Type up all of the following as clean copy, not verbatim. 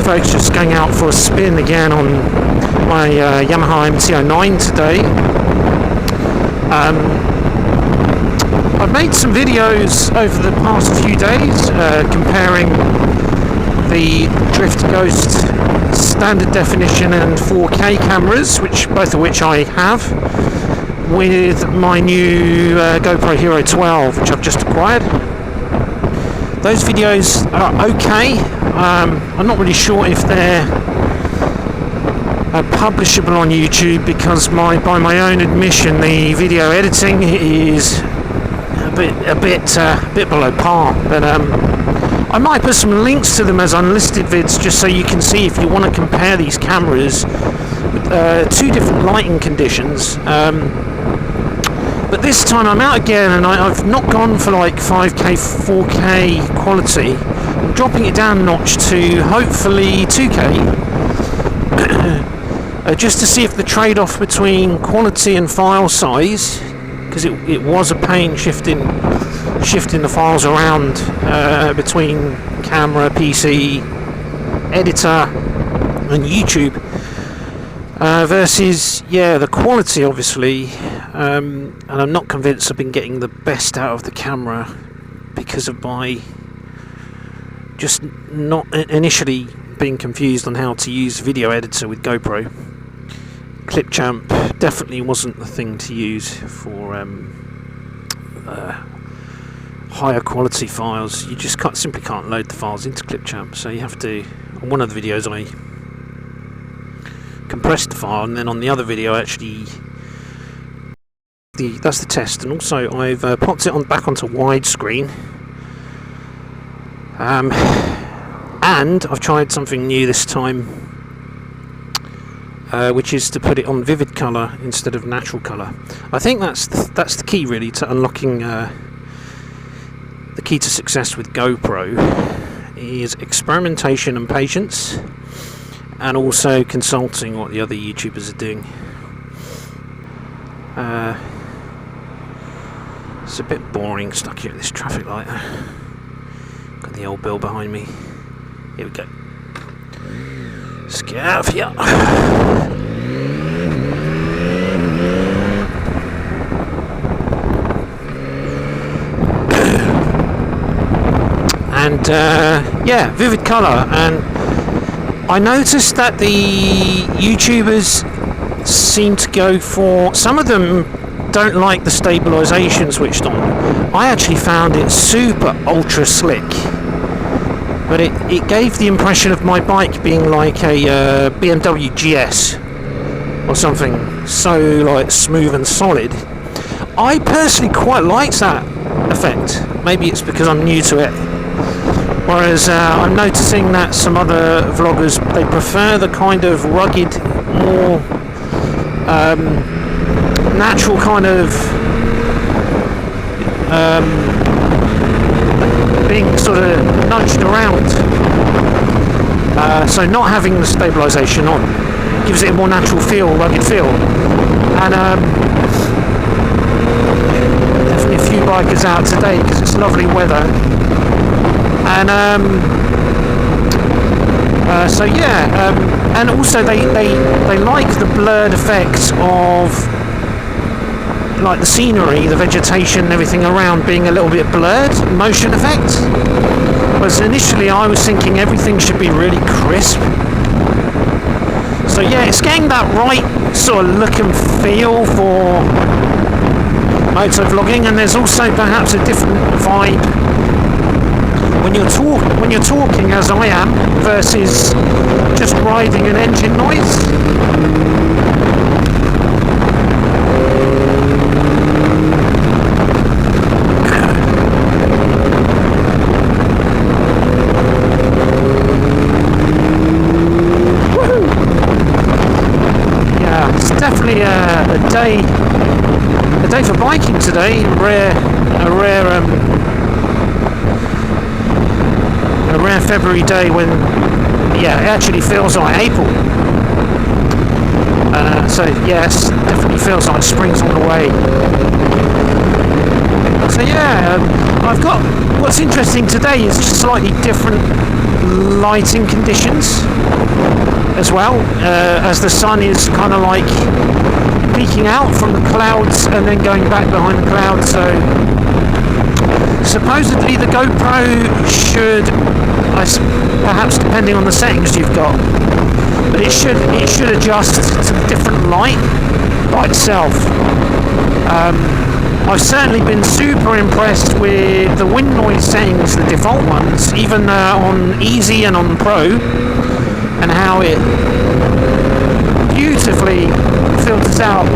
folks, just going out for a spin again on my Yamaha MT-09 today. I've made some videos over the past few days comparing the Drift Ghost standard definition and 4K cameras, both of which I have, with my new GoPro Hero 12, which I've just acquired. Those videos are okay. I'm not really sure if they're publishable on YouTube, because by my own admission, the video editing is a bit below par. But I might put some links to them as unlisted vids, just so you can see if you want to compare these cameras with two different lighting conditions. But this time I'm out again, and I've not gone for like 5K, 4K quality. I'm dropping it down a notch to hopefully 2K, just to see if the trade-off between quality and file size, because it was a pain shifting the files around between camera, PC, editor, and YouTube, versus the quality, obviously. And I'm not convinced I've been getting the best out of the camera because of my just not initially being confused on how to use video editor with GoPro. ClipChamp definitely wasn't the thing to use for higher quality files. You just simply can't load the files into ClipChamp, so you have to. On one of the videos I compressed the file, and then on the other video actually that's the test. And also I've popped it back onto widescreen, and I've tried something new this time, which is to put it on vivid colour instead of natural colour. I think that's the key really to unlocking the key to success with GoPro is experimentation and patience, and also consulting what the other YouTubers are doing. It's a bit boring stuck here at this traffic light. Got the old bill behind me. Here we go. Let's get out of here. And vivid colour. And I noticed that the YouTubers seem to go for, some of them don't like the stabilisation switched on. I actually found it super ultra slick, but it gave the impression of my bike being like a BMW GS or something, so like smooth and solid. I personally quite liked that effect. Maybe it's because I'm new to it. Whereas I'm noticing that some other vloggers, they prefer the kind of rugged, more natural kind of being sort of nudged around. So not having the stabilisation on gives it a more natural feel, rugged feel. And definitely a few bikers out today because it's lovely weather. And and also they like the blurred effects of like the scenery, the vegetation, everything around being a little bit blurred, motion effect. Whereas initially I was thinking everything should be really crisp. So it's getting that right sort of look and feel for motovlogging, and there's also perhaps a different vibe when you're talking as I am versus just riding an engine noise. Definitely a day for biking today. A rare February day when it actually feels like April. So yes, definitely feels like spring's on the way. So I've got, what's interesting today is slightly different lighting conditions as well, as the sun is kind of like peeking out from the clouds and then going back behind the clouds. So supposedly the GoPro should, perhaps depending on the settings you've got, but it should adjust to the different light by itself. I've certainly been super impressed with the wind noise settings, the default ones, even on easy and on pro, and how it beautifully filters out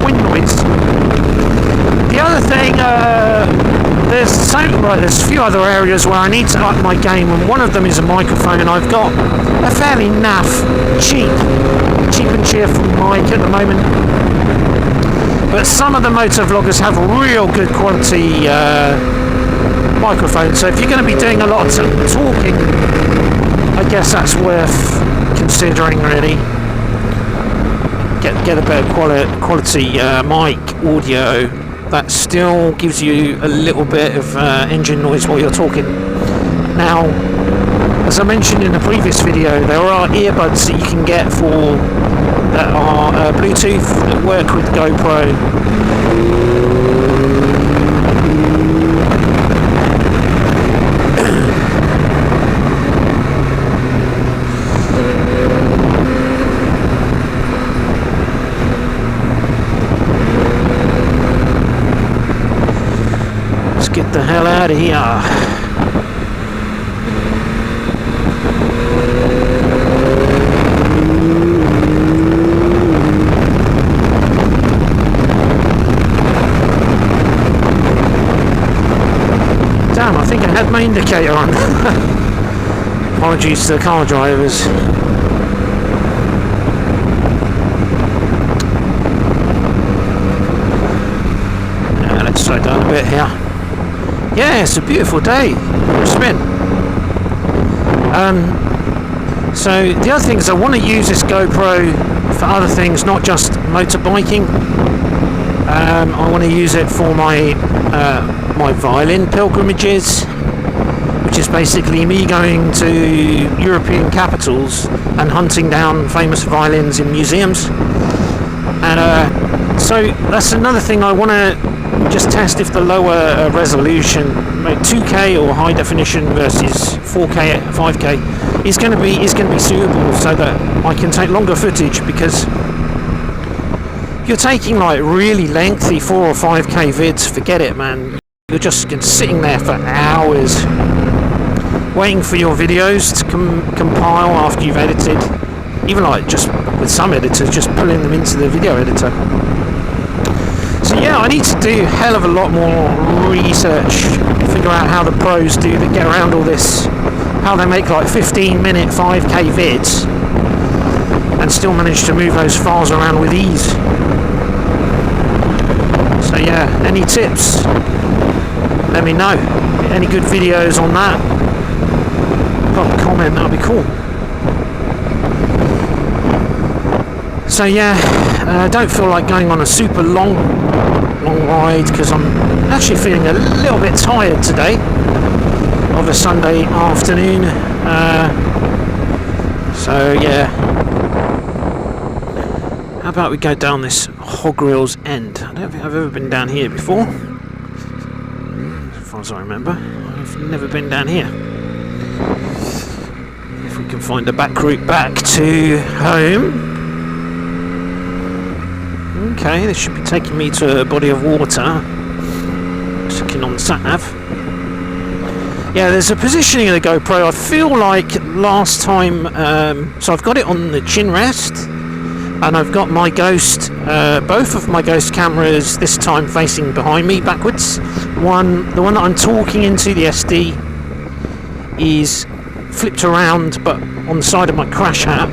wind noise. The other thing, there's a few other areas where I need to up my game, and one of them is a microphone. I've got a fairly naff, cheap and cheerful mic at the moment, but some of the motor vloggers have real good quality microphones. So if you're going to be doing a lot of talking, I guess that's worth considering, really. Get a better quality mic audio that still gives you a little bit of engine noise while you're talking. Now, as I mentioned in the previous video, there are earbuds that you can get that are Bluetooth that work with GoPro. Let's get the hell out of here. Damn, I think I had my indicator on. Apologies to the car drivers. Let's slow down a bit here. Yeah, it's a beautiful day. Spin. So the other thing is I want to use this GoPro for other things, not just motorbiking. I want to use it for my my violin pilgrimages, which is basically me going to European capitals and hunting down famous violins in museums. And so that's another thing I want to just test, if the lower resolution, 2K or high definition versus 4K, 5K, is going to be suitable, so that I can take longer footage. Because if you're taking like really lengthy 4 or 5K vids, forget it, man. You're just sitting there for hours waiting for your videos to compile after you've edited. Even like just with some editors, just pulling them into the video editor. So yeah, I need to do a hell of a lot more research, figure out how the pros do that get around all this, how they make like 15-minute 5K vids and still manage to move those files around with ease. So yeah, any tips? Let me know. Any good videos on that? Drop a comment, that'll be cool. So yeah, I don't feel like going on a super long ride, because I'm actually feeling a little bit tired today of a Sunday afternoon. So yeah, how about we go down this Hog Rails end? I don't think I've ever been down here before, as far as I remember. I've never been down here. If we can find a back route back to home. Okay, this should be taking me to a body of water. Just looking on the sat-nav. Yeah, there's a positioning of the GoPro. I feel like last time, so I've got it on the chin rest, and I've got my Ghost, both of my Ghost cameras this time facing behind me backwards. The one that I'm talking into, the SD, is flipped around but on the side of my crash hat,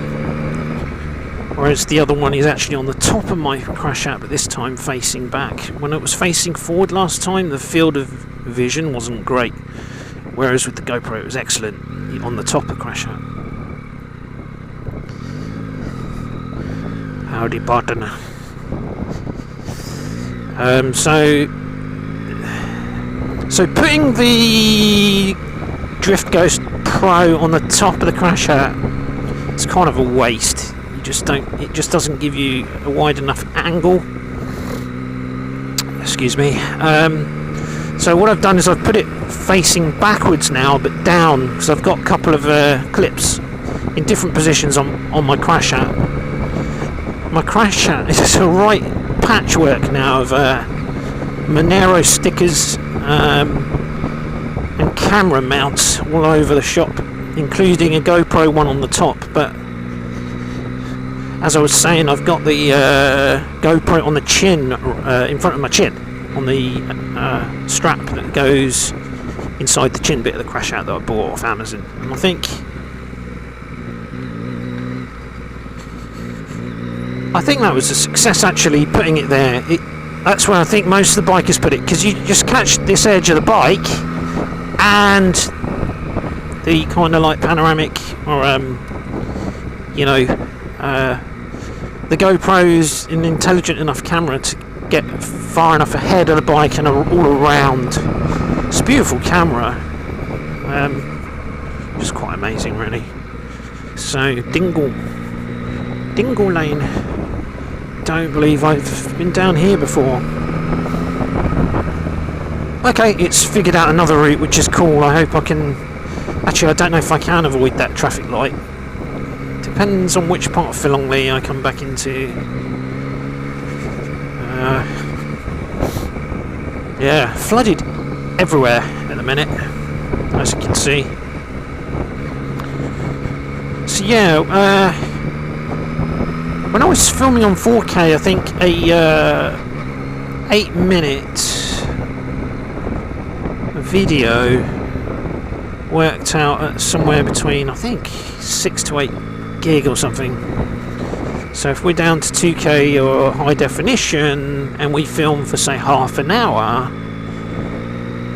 whereas the other one is actually on the top of my crash hat, but this time facing back. When it was facing forward last time, the field of vision wasn't great, whereas with the GoPro it was excellent on the top of crash hat. Howdy partner. So So putting the Drift Ghost Pro on the top of the crash out, it's kind of a waste. You just don't. It just doesn't give you a wide enough angle. Excuse me. So what I've done is I've put it facing backwards now, but down, because I've got a couple of clips in different positions on my crash out. My crash out is a right patchwork now of Monero stickers and camera mounts all over the shop, including a GoPro one on the top. But as I was saying, I've got the GoPro on the chin, in front of my chin, on the strap that goes inside the chin bit of the crash out that I bought off Amazon. And I think that was a success, actually, putting it there. That's where I think most of the bikers put it, because you just catch this edge of the bike and the kind of like panoramic, or the GoPro's an intelligent enough camera to get far enough ahead of the bike and all around. It's a beautiful camera, just quite amazing, really. So Dingle Lane. Don't believe I've been down here before. Okay, it's figured out another route, which is cool. I hope I can. Actually, I don't know if I can avoid that traffic light. Depends on which part of Philongli I come back into. Yeah, flooded everywhere at the minute, as you can see. So yeah, when I was filming on 4K, I think a 8-minute video worked out at somewhere between, I think, 6 to 8 gig or something. So if we're down to 2K or high definition and we film for, say, half an hour,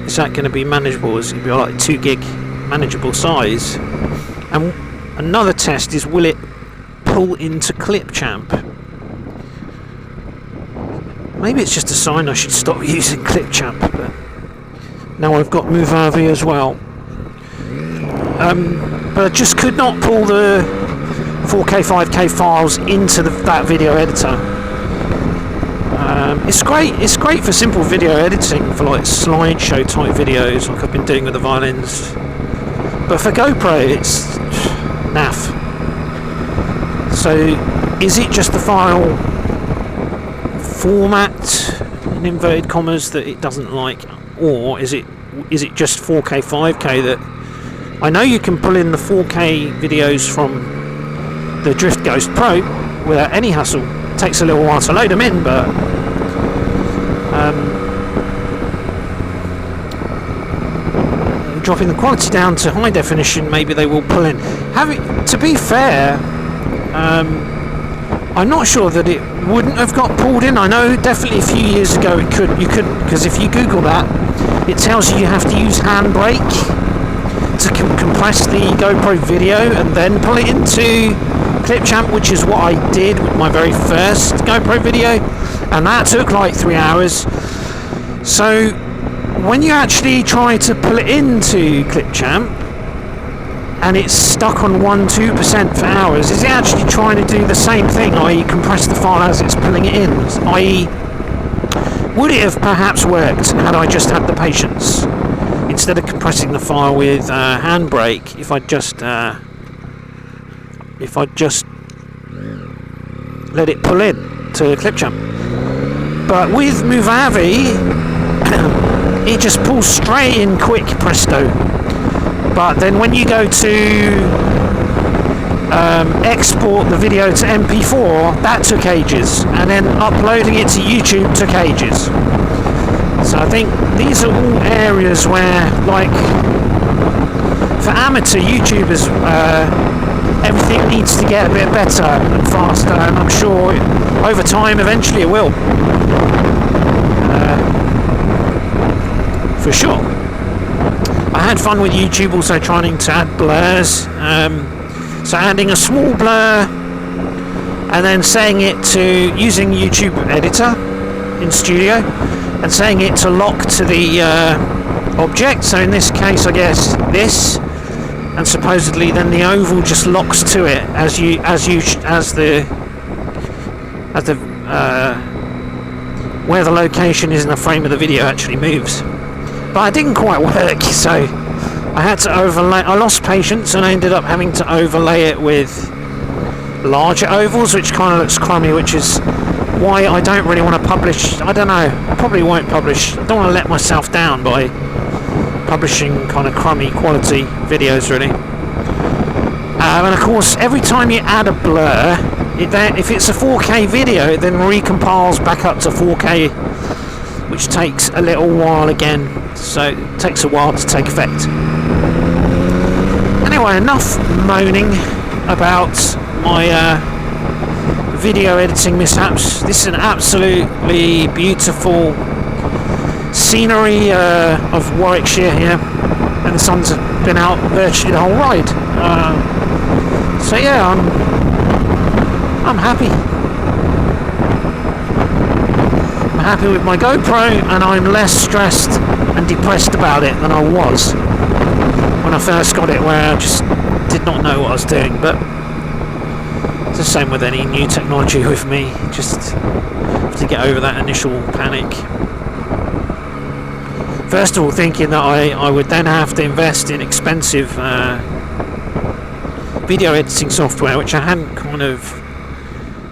is that going to be manageable? Is it going to be like 2 gig manageable size? And another test is, will it pull into ClipChamp? Maybe it's just a sign I should stop using ClipChamp, but now I've got Movavi as well. But I just could not pull the 4K, 5K files into that video editor. It's great for simple video editing, for like slideshow type videos like I've been doing with the violins. But for GoPro, it's naff. So is it just the file format, in inverted commas, that it doesn't like, or is it just 4K, 5K that I know you can pull in the 4K videos from the Drift Ghost Pro without any hassle. It takes a little while to load them in, but dropping the quality down to high definition, maybe they will pull in. To be fair, I'm not sure that it wouldn't have got pulled in. I know definitely a few years ago you couldn't, because if you Google that, it tells you have to use Handbrake to compress the GoPro video and then pull it into ClipChamp, which is what I did with my very first GoPro video, and that took like 3 hours. So when you actually try to pull it into ClipChamp and it's stuck on 1-2% for hours, is it actually trying to do the same thing, i.e. compress the file as it's pulling it in? I.e., would it have perhaps worked had I just had the patience, instead of compressing the file with Handbrake, if I just let it pull in to ClipChamp? But with Movavi, it just pulls straight in quick, presto. But then when you go to export the video to MP4, that took ages, and then uploading it to YouTube took ages. So I think these are all areas where, like, for amateur YouTubers, everything needs to get a bit better and faster, and I'm sure over time eventually it will. For sure. I had fun with YouTube also trying to add blurs. So adding a small blur and then saying it to, using YouTube editor in studio, and saying it to lock to the object. So in this case, I guess this, and supposedly then the oval just locks to it as the where the location is in the frame of the video actually moves. But it didn't quite work, so I had to overlay. I lost patience and I ended up having to overlay it with larger ovals, which kind of looks crummy, which is why I don't really want to publish. I don't know, I probably won't publish. I don't want to let myself down by publishing kind of crummy quality videos, really. And of course, every time you add a blur, if it's a 4K video, it then recompiles back up to 4K, which takes a little while again, so it takes a while to take effect. Anyway, enough moaning about my video editing mishaps. This is an absolutely beautiful scenery of Warwickshire here, and the sun's been out virtually the whole ride. So yeah, I'm happy. I'm happy with my GoPro, and I'm less stressed and depressed about it than I was when I first got it, where I just did not know what I was doing. But it's the same with any new technology with me, just have to get over that initial panic. First of all, thinking that I would then have to invest in expensive video editing software, which I hadn't kind of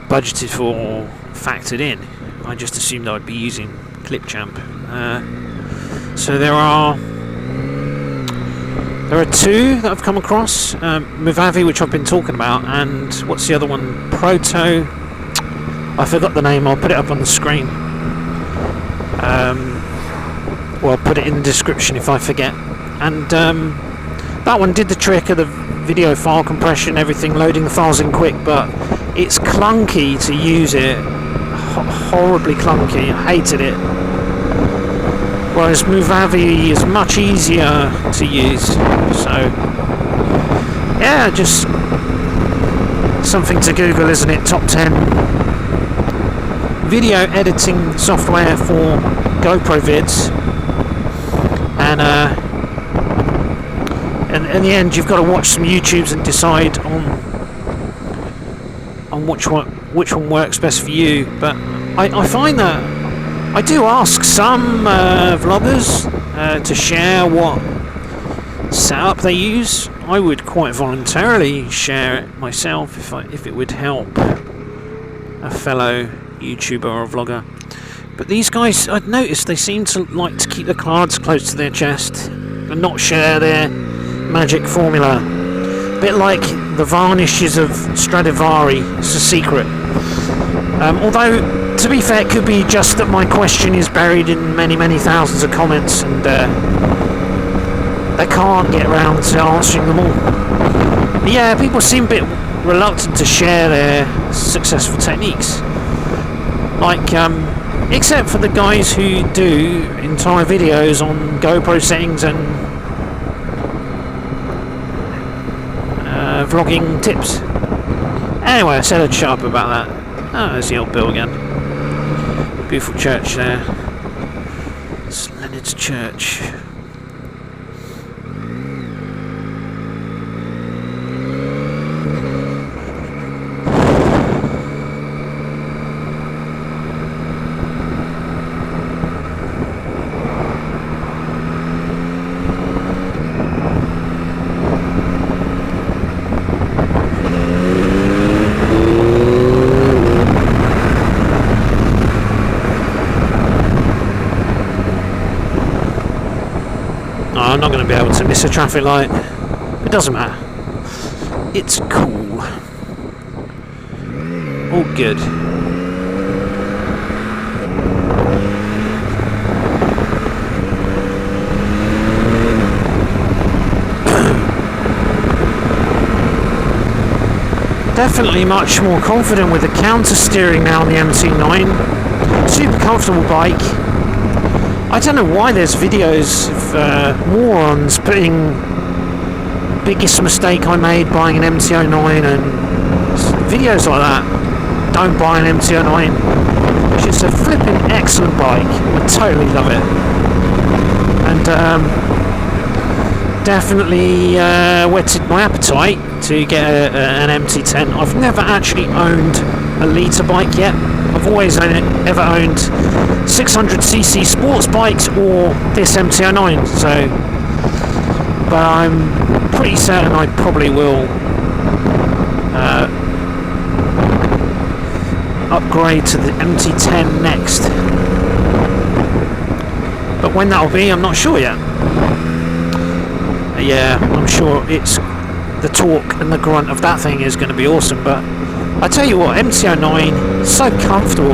budgeted for or factored in. I just assumed I'd be using ClipChamp. So there are two that I've come across, Movavi, which I've been talking about, and what's the other one? Proto. I forgot the name. I'll put it up on the screen. Well, I'll put it in the description if I forget. And that one did the trick of the video file compression, everything, loading the files in quick, but it's clunky to use it. Horribly clunky. I hated it. Whereas Movavi is much easier to use. So yeah, just something to Google, isn't it? Top 10 video editing software for GoPro vids. And in the end, you've got to watch some YouTubes and decide on which one works best for you. But I find that I do ask some vloggers to share what setup they use. I would quite voluntarily share it myself if it would help a fellow YouTuber or vlogger. But these guys, I've noticed, they seem to like to keep the cards close to their chest and not share their magic formula. A bit like the varnishes of Stradivari. It's a secret. Although, to be fair, it could be just that my question is buried in many, many thousands of comments, and they can't get around to answering them all. But yeah, people seem a bit reluctant to share their successful techniques. Like, except for the guys who do entire videos on GoPro settings and vlogging tips. Anyway, I said I'd shut up about that. Oh, there's the old bill again. Beautiful church there. St Leonard's Church. I'm not going to be able to miss a traffic light. It doesn't matter. It's cool. All good. Definitely much more confident with the counter steering now on the MT-09. Super comfortable bike. I don't know why there's videos of morons putting biggest mistake I made buying an MT-09 and videos like that. Don't buy an MT-09. It's just a flipping excellent bike. I totally love it. and definitely whetted my appetite to get an MT-10. I've never actually owned a litre bike yet. I've always ever owned 600cc sports bikes or this MT-09, but I'm pretty certain I probably will upgrade to the MT-10 next. But when that'll be, I'm not sure yet. Yeah, I'm sure it's the torque and the grunt of that thing is going to be awesome. But I tell you what, MT-09, so comfortable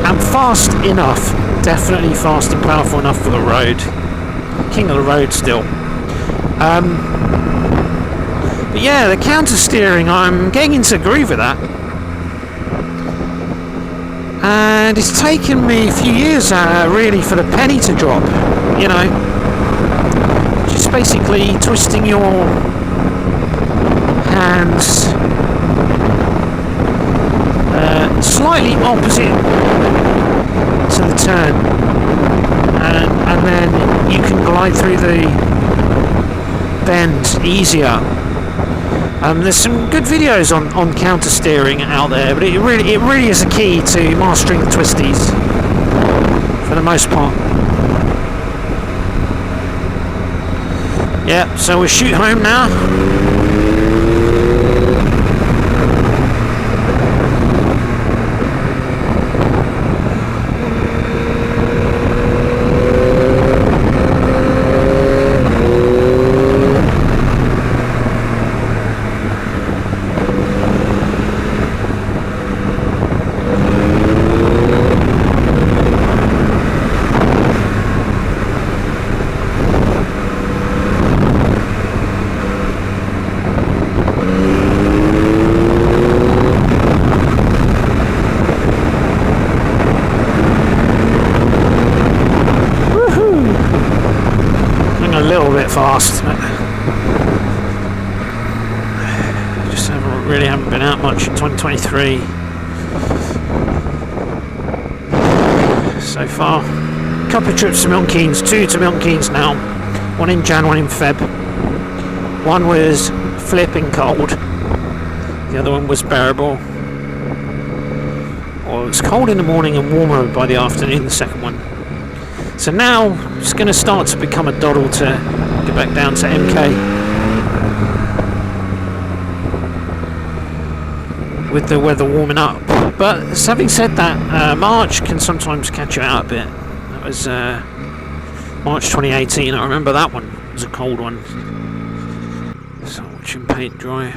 and fast enough. Definitely fast and powerful enough for the road. King of the road still. But yeah, the counter steering, I'm getting into a groove with that. And it's taken me a few years really for the penny to drop, you know. Just basically twisting your hands slightly opposite to the turn, and then you can glide through the bend easier. There's some good videos on counter steering out there, but it really is a key to mastering the twisties for the most part. Yeah, so we'll shoot home now. Fast. Just haven't been out much in 2023 so far. A couple of trips to Milton Keynes, 2 to Milton Keynes now. One in Jan, one in Feb. One was flipping cold. The other one was bearable. Well, it was cold in the morning and warmer by the afternoon, the second one. So now it's going to start to become a doddle to get back down to MK. With the weather warming up. But having said that, March can sometimes catch you out a bit. That was March 2018, I remember that one. It was a cold one. So watching paint dry.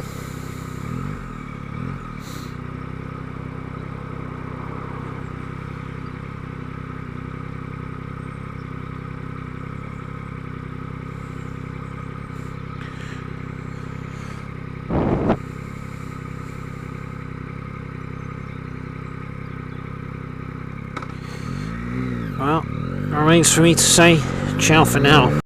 Well, it remains for me to say ciao for now.